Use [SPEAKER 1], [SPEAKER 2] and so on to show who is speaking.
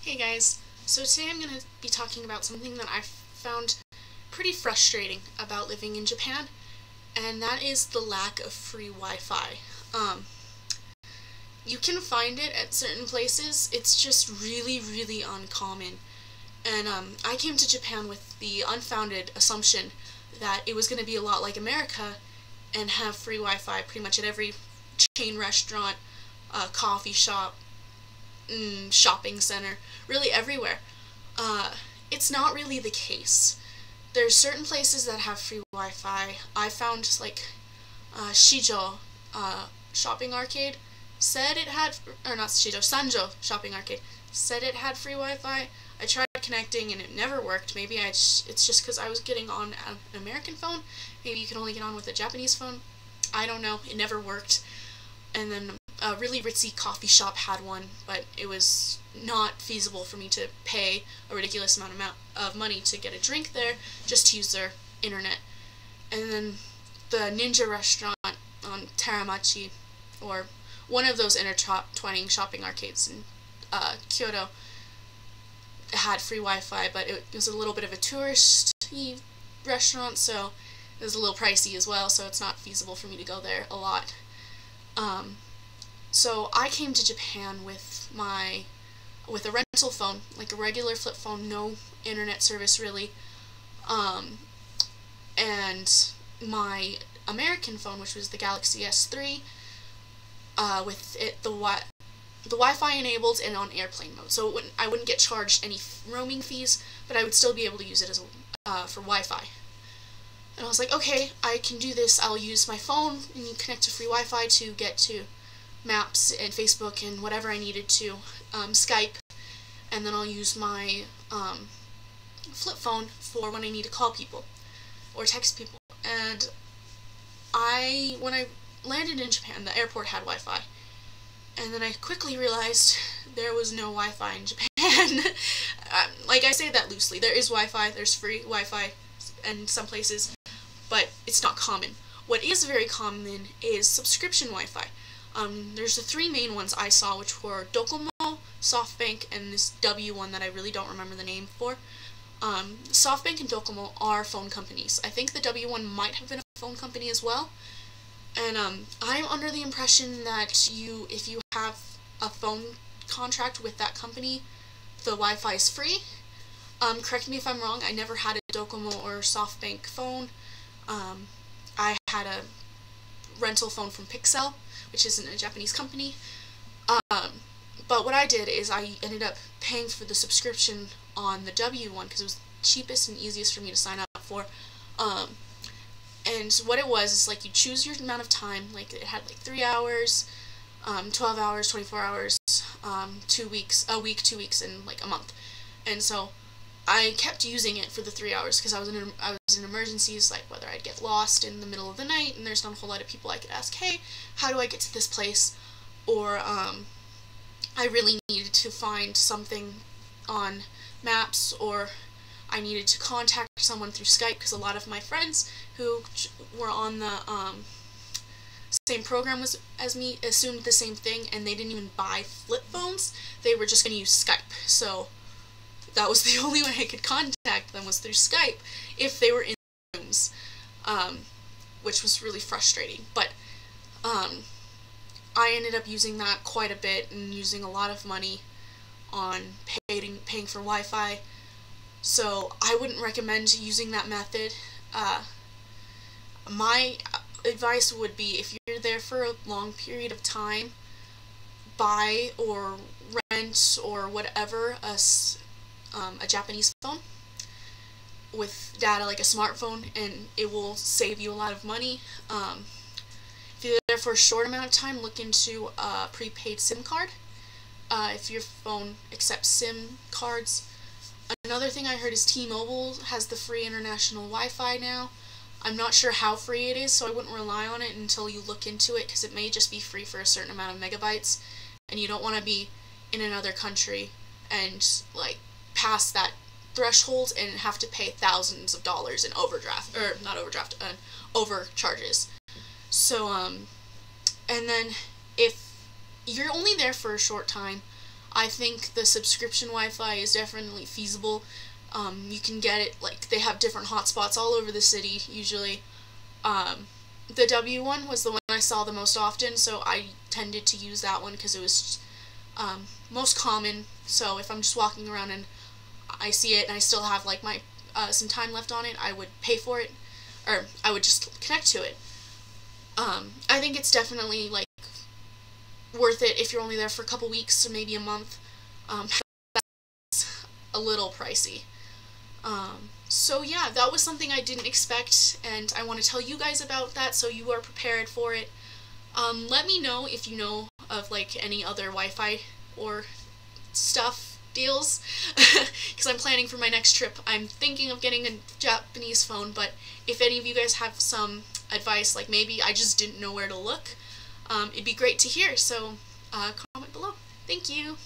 [SPEAKER 1] Hey guys, so today I'm going to be talking about something that I've found pretty frustrating about living in Japan, and that is the lack of free Wi-Fi. You can find it at certain places, it's just really uncommon. And I came to Japan with the unfounded assumption that it was going to be a lot like America and have free Wi-Fi pretty much at every chain restaurant, coffee shop, shopping center, really everywhere. It's not really the case. There's certain places that have free Wi-Fi. I found like Shijo shopping arcade said it had, or not Shijo, Sanjo shopping arcade said it had free Wi-Fi. I tried connecting and it never worked. Maybe it's just because I was getting on an American phone. Maybe you can only get on with a Japanese phone. I don't know. It never worked. And then a really ritzy coffee shop had one, but it was not feasible for me to pay a ridiculous amount of money to get a drink there just to use their internet. And then the Ninja restaurant on Teramachi, or one of those intertwining shopping arcades in Kyoto, had free Wi-Fi, but it was a little bit of a touristy restaurant, so it was a little pricey as well, so it's not feasible for me to go there a lot. So I came to Japan with a rental phone, like a regular flip phone, no internet service really, and my American phone, which was the Galaxy S3, with it the Wi-Fi enabled and on airplane mode, so I wouldn't get charged any roaming fees, but I would still be able to use it as for Wi-Fi. And I was like, okay, I can do this. I'll use my phone and connect to free Wi-Fi to get to Maps and Facebook and whatever I needed to, Skype, and then I'll use my flip phone for when I need to call people or text people. And when I landed in Japan, the airport had Wi-Fi, and then I quickly realized there was no Wi-Fi in Japan. Like, I say that loosely. There is Wi-Fi, there's free Wi-Fi in some places, but it's not common. What is very common is subscription Wi-Fi. There's the three main ones I saw, which were Docomo, SoftBank, and this W one that I really don't remember the name for. SoftBank and Docomo are phone companies. I think the W one might have been a phone company as well. And I'm under the impression that if you have a phone contract with that company, the Wi-Fi is free. Correct me if I'm wrong, I never had a Docomo or SoftBank phone. I had a rental phone from Pixel, which isn't a Japanese company. But what I did is I ended up paying for the subscription on the W one because it was cheapest and easiest for me to sign up for. And what it was is, like, you choose your amount of time. Like, it had like 3 hours, 12 hours, 24 hours, 2 weeks, a week, 2 weeks, and like a month. And so I kept using it for the 3 hours because I was in emergencies, like whether I'd get lost in the middle of the night and there's not a whole lot of people I could ask, hey, how do I get to this place? Or I really needed to find something on Maps, or I needed to contact someone through Skype because a lot of my friends who were on the same program as me assumed the same thing, and they didn't even buy flip phones. They were just going to use Skype. So that was the only way I could contact them, was through Skype if they were in rooms, which was really frustrating. But I ended up using that quite a bit and using a lot of money on paying for Wi-Fi. So I wouldn't recommend using that method. My advice would be, if you're there for a long period of time, buy or rent or whatever a Japanese phone with data, like a smartphone, and it will save you a lot of money. If you're there for a short amount of time, look into a prepaid SIM card if your phone accepts SIM cards. Another thing I heard is T-Mobile has the free international Wi-Fi now. I'm not sure how free it is, so I wouldn't rely on it until you look into it, because it may just be free for a certain amount of megabytes, and you don't want to be in another country and like pass that threshold and have to pay thousands of dollars in overcharges. So and then if you're only there for a short time, I think the subscription Wi-Fi is definitely feasible. You can get it, like, they have different hotspots all over the city, usually. The W one was the one I saw the most often, so I tended to use that one because it was most common. So if I'm just walking around and I see it and I still have, like, my some time left on it, I would pay for it, or I would just connect to it. I think it's definitely, like, worth it if you're only there for a couple weeks or maybe a month. That's a little pricey. So yeah, that was something I didn't expect, and I want to tell you guys about that so you are prepared for it. Let me know if you know of, like, any other Wi-Fi or stuff deals, because I'm planning for my next trip. I'm thinking of getting a Japanese phone, but if any of you guys have some advice, like maybe I just didn't know where to look, it'd be great to hear, so comment below. Thank you!